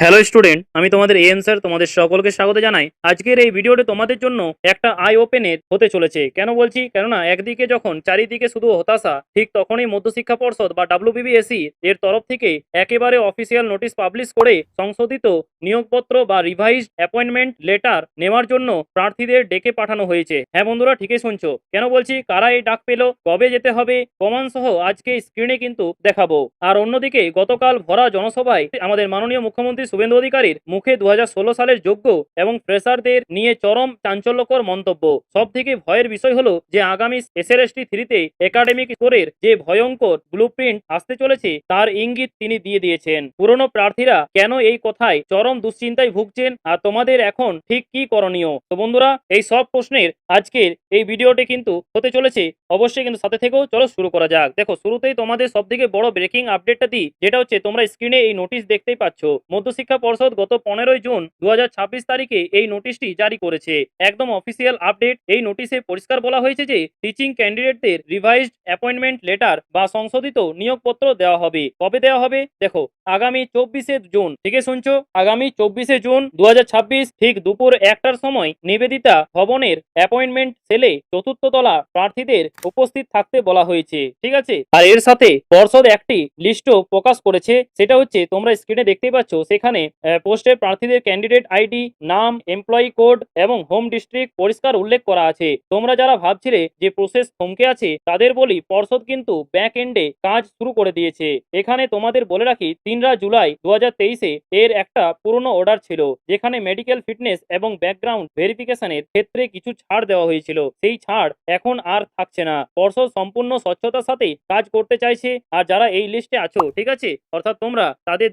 Hello student, আমি তোমাদের sir তোমাদের সকলকে স্বাগত জানাই। আজকের এই ভিডিওটি তোমাদের জন্য একটা আই ওপেনের হতে চলেছে। কেন বলছি? কেননা একদিকে যখন চারিদিকে শুধু হতাশা, ঠিক তখনই মধ্যশিক্ষা পর্ষদ বা ডাব্লিউবিবিএসসি এর তরফ থেকে একেবারে অফিসিয়াল নোটিশ পাবলিশ করে সংশোধিত নিয়োগপত্র বা রিভাইজড অ্যাপয়েন্টমেন্ট লেটার নেওয়ার জন্য প্রার্থীদের ডেকে পাঠানো হয়েছে। হ্যাঁ বন্ধুরা, ঠিকই শুনছো। কেন বলছি, কারা এই ডাক পেল, কবে যেতে হবে, প্রমাণ সহ আজকে স্ক্রিনে কিন্তু দেখাবো। আর অন্যদিকে গতকাল ভরা জনসভায় আমাদের মাননীয় মুখ্যমন্ত্রী শুভেন্দু অধিকারীর মুখে 2016 সালের যোগ্য এবং ফ্রেশারদের নিয়ে চরম চাঞ্চল্যকর মন্তব্য। সব থেকে ভয়ের বিষয় হলো যে আগামী SLST 3-তে একাডেমিক স্কোরের যে ভয়ঙ্কর ব্লুপ্রিন্ট আসতে চলেছে তার ইঙ্গিত তিনি দিয়ে দিয়েছেন। পুরনো প্রার্থীরা কেন এই কথায় চরম দুশ্চিন্তায় ভুগছেন আর তোমাদের এখন ঠিক কি করণীয়? তো বন্ধুরা, এই সব প্রশ্নের আজকের এই ভিডিওটি কিন্তু হতে চলেছে। অবশ্যই কিন্তু সাথে থেকেও চলো শুরু করা যাক। দেখো, শুরুতেই তোমাদের সব থেকে বড় ব্রেকিং আপডেটটা দিই, যেটা হচ্ছে তোমরা স্ক্রিনে এই নোটিশ দেখতেই পাচ্ছ। মধ্যশিক্ষা পর্ষদ গত 15 জুন 2026 তারিখে এই নোটিশটি জারি করেছে। একদম অফিসিয়াল আপডেট। এই নোটিশে পরিষ্কার বলা হয়েছে যে টিচিং ক্যান্ডিডেটদের রিভাইজড অ্যাপয়েন্টমেন্ট লেটার বা সংশোধিত নিয়োগপত্র দেওয়া হবে। কবে দেওয়া হবে? দেখো, আগামী 24শে জুন, ঠিক শুনছো, আগামী 24শে জুন 2026 ঠিক দুপুর 1টার সময় নিবেদিতা ভবনের অ্যাপয়েন্টমেন্ট সেলে চতুর্থ তলা প্রার্থীদের উপস্থিত থাকতে বলা হয়েছে। ঠিক আছে, আর এর সাথে পর্ষদ একটি লিস্টও প্রকাশ করেছে। সেটা হচ্ছে তোমরা স্ক্রিনে দেখতেই পাচ্ছ। সেখানে পোস্টের প্রার্থীদের ক্যান্ডিডেট আইডি, নাম, এমপ্লয়ি কোড এবং হোম ডিস্ট্রিক্ট পরিষ্কার উল্লেখ করা আছে। তোমরা যারা ভাবছিলে যে প্রসেস থমকে আছে, তাদের বলি পর্ষদ কিন্তু ব্যাক এন্ডে কাজ শুরু করে দিয়েছে। এখানে তোমাদের বলে রাখি, 3 জুলাই 2023-এ এর একটা পুরনো অর্ডার ছিল, যেখানে মেডিকেল ফিটনেস এবং ব্যাকগ্রাউন্ড ভেরিফিকেশনের ক্ষেত্রে কিছু ছাড় দেওয়া হয়েছিল। সেই ছাড় এখন আর থাকছে না। পর্ষদ সম্পূর্ণ স্বচ্ছতার সাথে কাজ করতে চাইছে। আর যারা এই লিস্টে আছো, ঠিক আছে, অর্থাৎ তোমরা তাদের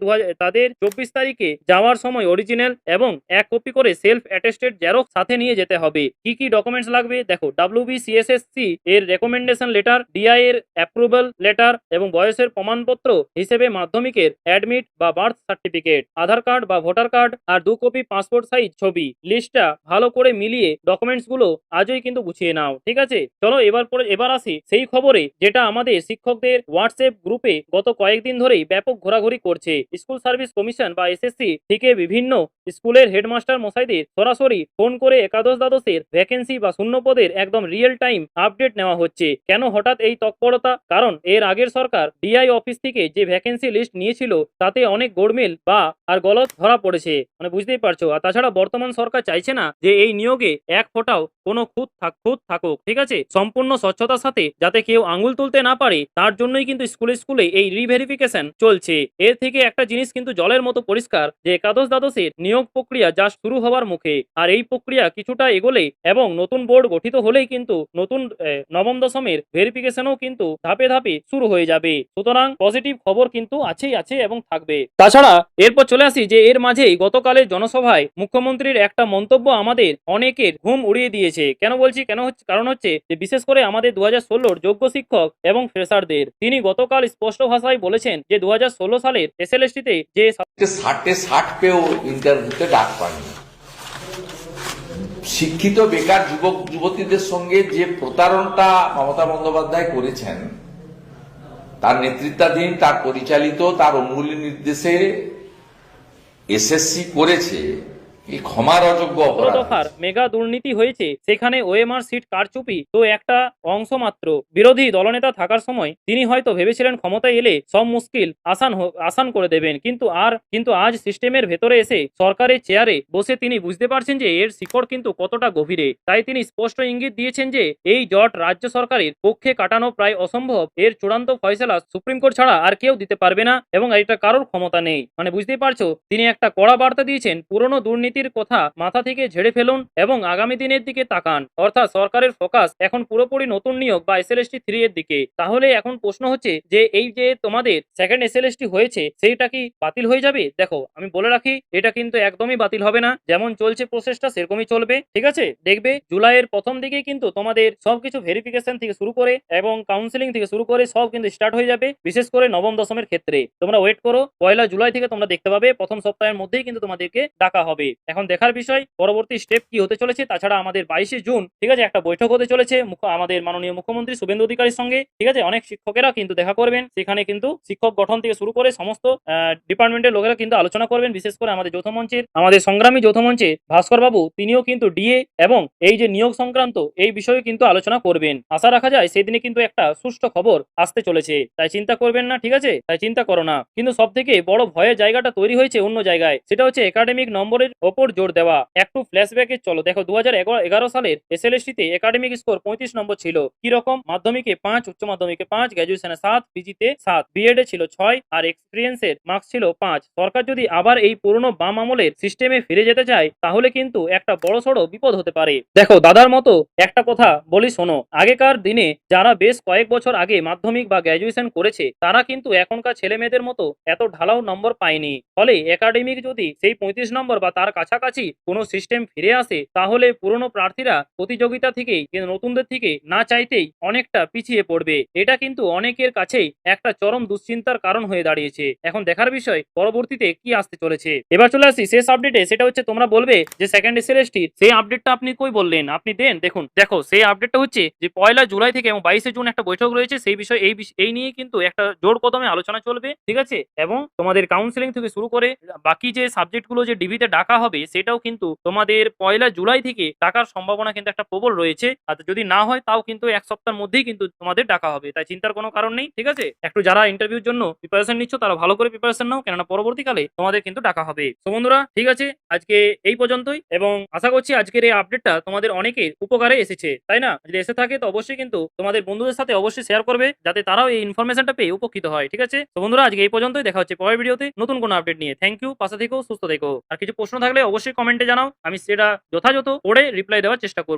24 তারিখে যাওয়ার সময় অরিজিনাল এবং 1 কপি করে সেলফ অ্যাটেস্টেড জেরক্স সাথে নিয়ে যেতে হবে। কি কি ডকুমেন্টস লাগবে? দেখো, WBCSSC এর রেকমেন্ডেশন লেটার, DI এর অ্যাপ্রুভাল লেটার এবং বয়সের প্রমাণপত্র হিসেবে মাধ্যমিকের অ্যাডমিট বা বার্থ সার্টিফিকেট, আধার কার্ড বা ভোটার কার্ড আর 2 কপি পাসপোর্ট সাইজ ছবি। লিস্টটা ভালো করে মিলিয়ে ডকুমেন্টস গুলো আজই কিন্তু গুছিয়ে নাও। ঠিক আছে, চলো এবার আসি সেই খবরে, যেটা আমাদের শিক্ষকদের হোয়াটসঅ্যাপ গ্রুপে গত কয়েকদিন ধরেই ব্যাপক ঘোরাঘুরি করছে। স্কুল সার্ভিস কমিশন বা SSC থেকে বিভিন্ন স্কুলের হেডমাস্টার মশাইদের সরাসরি ফোন করে একাদশ দ্বাদশের ভ্যাকেন্সি বা শূন্য পদের একদম রিয়েল টাইম আপডেট নেওয়া হচ্ছে। কেন হঠাৎ এই তৎপরতা? কারণ এর আগের সরকার DI অফিস থেকে যে ভ্যাকেন্সি লিস্ট নিয়েছিল তাতে অনেক গোলমেল বা আর গলত ধরা পড়েছে, মানে বুঝতেই পারছো। আর তাছাড়া বর্তমান সরকার চাইছে না যে এই নিয়োগে এক ফোঁটাও কোনো খুঁত থাকুক। ঠিক আছে, সম্পূর্ণ স্বচ্ছতার সাথে যাতে কেউ আঙুল তুলতে না পারে, তার জন্যই কিন্তু স্কুলে এই রিভেরিফিকেশন চলছে। এর থেকে একটা জিনিস কিন্তু জলের মতো পরিষ্কার, যে একাদশ দ্বাদশের নিয়োগ প্রক্রিয়া যা শুরু হওয়ার মুখে। আর এই প্রক্রিয়া কিছুটা এগোলে এবং নতুন বোর্ড গঠিত হলেই কিন্তু নতুন নবম দশমের ভেরিফিকেশনও কিন্তু ধাপে ধাপে শুরু হয়ে যাবে। সুতরাং পজিটিভ খবর কিন্তু আছে এবং থাকবে। তাছাড়া এরপর চলে আসি যে এর মাঝেই গতকালের জনসভায় মুখ্যমন্ত্রীর একটা মন্তব্য আমাদের অনেকের ঘুম উড়িয়ে দিয়েছে। কেন বলছি? কারণ হচ্ছে যে বিশেষ করে আমাদের 2016-র যোগ্য শিক্ষক এবং ফ্রেশারদের তিনি গতকাল স্পষ্ট ভাষায় বলেছেন যে 2016 সালের SLST-তে যে 60 পেয়েও ইন্টারভিউতে ডাক পায়নি। শিক্ষিত বেকার যুবক যুবতীদের সঙ্গে যে প্রতারণটা মমতা বন্দ্যোপাধ্যায় করেছেন, তার নেতৃত্বাধীন, তার পরিচালিত, তার অঙ্গুলি নির্দেশে SSC করেছে, এই ক্ষমার অযোগ্য অপরাধ। দফার মেগা দুর্নীতি হয়েছে, সেখানে OMR সিট কারচুপি তো একটা অংশ মাত্র। বিরোধী দলনেতা থাকার সময় তিনি হয়তো ভেবেছিলেন ক্ষমতায় এলে সব মুশকিল আসান করে দেবেন, কিন্তু আজ সিস্টেমের ভেতরে এসে সরকারের চেয়ারে বসে তিনি বুঝতে পারছেন যে এর শিকড় কিন্তু কতটা গভীরে। তাই তিনি স্পষ্ট ইঙ্গিত দিয়েছেন যে এই জট রাজ্য সরকারের পক্ষে কাটানো প্রায় অসম্ভব। এর চূড়ান্ত ফয়সালা সুপ্রিম কোর্ট ছাড়া আর কেউ দিতে পারবে না এবং এটা কারোর ক্ষমতা নেই। মানে বুঝতেই পারছো, তিনি একটা কড়া বার্তা দিয়েছেন, পুরনো দুর্নীতির কথা মাথা থেকে ঝেড়ে ফেলুন এবং আগামী দিনের দিকে তাকান। অর্থাৎ সরকারের ফোকাস এখন পুরোপুরি নতুন নিয়োগ বা SLST 3 এর দিকে। তাহলে এখন প্রশ্ন হচ্ছে যে এই যে তোমাদের সেকেন্ড SLST হয়েছে, সেইটা কি বাতিল হয়ে যাবে? দেখো, আমি বলে রাখি, এটা কিন্তু একদমই বাতিল হবে না। যেমন চলছে প্রসেসটা সেরকমই চলবে। ঠিক আছে, দেখবে জুলাইয়ের প্রথম দিকে কিন্তু তোমাদের সবকিছু ভেরিফিকেশন থেকে শুরু করে এবং কাউন্সিলিং থেকে শুরু করে সব কিন্তু স্টার্ট হয়ে যাবে। বিশেষ করে নবম দশমের ক্ষেত্রে তোমরা ওয়েট করো, 1 জুলাই থেকে তোমরা দেখতে পাবে প্রথম সপ্তাহের মধ্যেই কিন্তু তোমাদেরকে ডাকা হবে। এখন দেখার বিষয় পরবর্তী স্টেপ কি হতে চলেছে। তাছাড়া আমাদের 22শে জুন ঠিক আছে একটা বৈঠক হতে চলেছে আমাদের মাননীয় মুখ্যমন্ত্রী শুভেন্দু অধিকারীর সঙ্গে। ঠিক আছে, অনেক শিক্ষকেরা কিন্তু দেখা করবেন সেখানে, কিন্তু শিক্ষক গঠন থেকে শুরু করে সমস্ত ডিপার্টমেন্টের লোকেরা কিন্তু আলোচনা করবেন। বিশেষ করে আমাদের যৌথ মঞ্চের, আমাদের সংগ্রামী যৌথ মঞ্চে ভাস্কর বাবু তিনিও কিন্তু ডিএ এবং এই যে নিয়োগ সংক্রান্ত এই বিষয়ে কিন্তু আলোচনা করবেন। আশা রাখা যায় সেদিনে কিন্তু একটা সুষ্ঠু খবর আসতে চলেছে, তাই চিন্তা করবেন না। ঠিক আছে, তাই চিন্তা করো না। কিন্তু সব থেকে বড় ভয়ের জায়গাটা তৈরি হয়েছে অন্য জায়গায়, সেটা হচ্ছে একাডেমিক নম্বরের ওপর জোর দেওয়া। একটু ফ্ল্যাশব্যাকে চলো, দেখো 2011 সালের এসএলএসটি তে একাডেমিক স্কোর 35 নম্বর ছিল। কি রকম? মাধ্যমিকে 5, উচ্চ মাধ্যমিকে 5, গ্র্যাজুয়েশনে 7, পিজিতে 7, বিএড এ ছিল 6 আর এক্সপিরিয়েন্সের মার্কস ছিল 5। সরকার যদি আবার এই পুরনো বাম আমলের সিস্টেমে ফিরে যেতে চায় তাহলে কিন্তু একটা বড়সড় বিপদ হতে পারে। দেখো দাদার মতো একটা কথা বলি শোনো, আগেকার দিনে যারা বেশ কয়েক বছর আগে মাধ্যমিক বা গ্র্যাজুয়েশন করেছে তারা কিন্তু এখনকার ছেলে মেয়েদের মতো এত ঢালাও নম্বর পায়নি। ফলে একাডেমিক যদি সেই 35 নম্বর বা তার কাছাকাছি কোনো সিস্টেম ফিরে আসে তাহলে পুরনো প্রার্থীরা প্রতিযোগিতা থেকেই নতুনদের থেকে না চাইতেই অনেকটা পিছিয়ে পড়বে। এটা কিন্তু অনেকের কাছেই একটা চরম দুশ্চিন্তার কারণ হয়ে দাঁড়িয়েছে। এখন দেখার বিষয় পরবর্তীতে কি আসতে চলেছে। এবার চলে আসি শেষ আপডেটে, সেটা হচ্ছে তোমরা বলবে যে সেকেন্ড এসএলএসটি সেই আপডেটটা আপনি কই বললেন, আপনি দেন। দেখো সেই আপডেটটা হচ্ছে যে 1 জুলাই থেকে এবং 22শে জুন একটা বৈঠক রয়েছে, সেই বিষয় এই নিয়ে কিন্তু একটা জোর কদমে আলোচনা চলবে। ঠিক আছে, এবং তোমাদের কাউন্সিলিং থেকে শুরু করে বাকি যে সাবজেক্টগুলো যে ডিভিতে ডাকা হবে সেটাও কিন্তু তোমাদের 1 জুলাই থেকে ডাকার সম্ভাবনা কিন্তু একটা প্রবল রয়েছে। আর যদি না হয় তাও কিন্তু এক সপ্তাহের মধ্যেই কিন্তু তোমাদের ডাকা হবে, তাই চিন্তার কোনো কারণ নেই। ঠিক আছে, একটু যারা ইন্টারভিউর জন্য প্রিপারেশন নিচ্ছ তারা ভালো করে প্রিপারেশন নাও, কেননা পরবর্তীকালে তোমাদের কিন্তু ডাকা হবে। তো বন্ধুরা ঠিক আছে, আজকে এই পর্যন্তই এবং আশা করছি আজকের এই আপডেটটা তোমাদের অনেকের উপকারে এসেছে, তাই না? যদি এসে থাকে তো অবশ্যই কিন্তু তোমাদের বন্ধুদের সাথে অবশ্যই শেয়ার করবে যাতে তারাও এই ইনফরমেশনটা পেয়ে উপকৃত হয়। ঠিক আছে, তো বন্ধুরা আজকে এই পর্যন্তই, দেখা হচ্ছে পরের ভিডিওতে নতুন কোনো আপডেট নিয়ে। থ্যাংক ইউ, পাশে থেকো, সুস্থ থেকো। আর কিছু প্রশ্ন থাকলে অবশ্যই কমেন্টে জানাও, আমি সেটা যথাযথ পড়ে রিপ্লাই দেওয়ার চেষ্টা করব।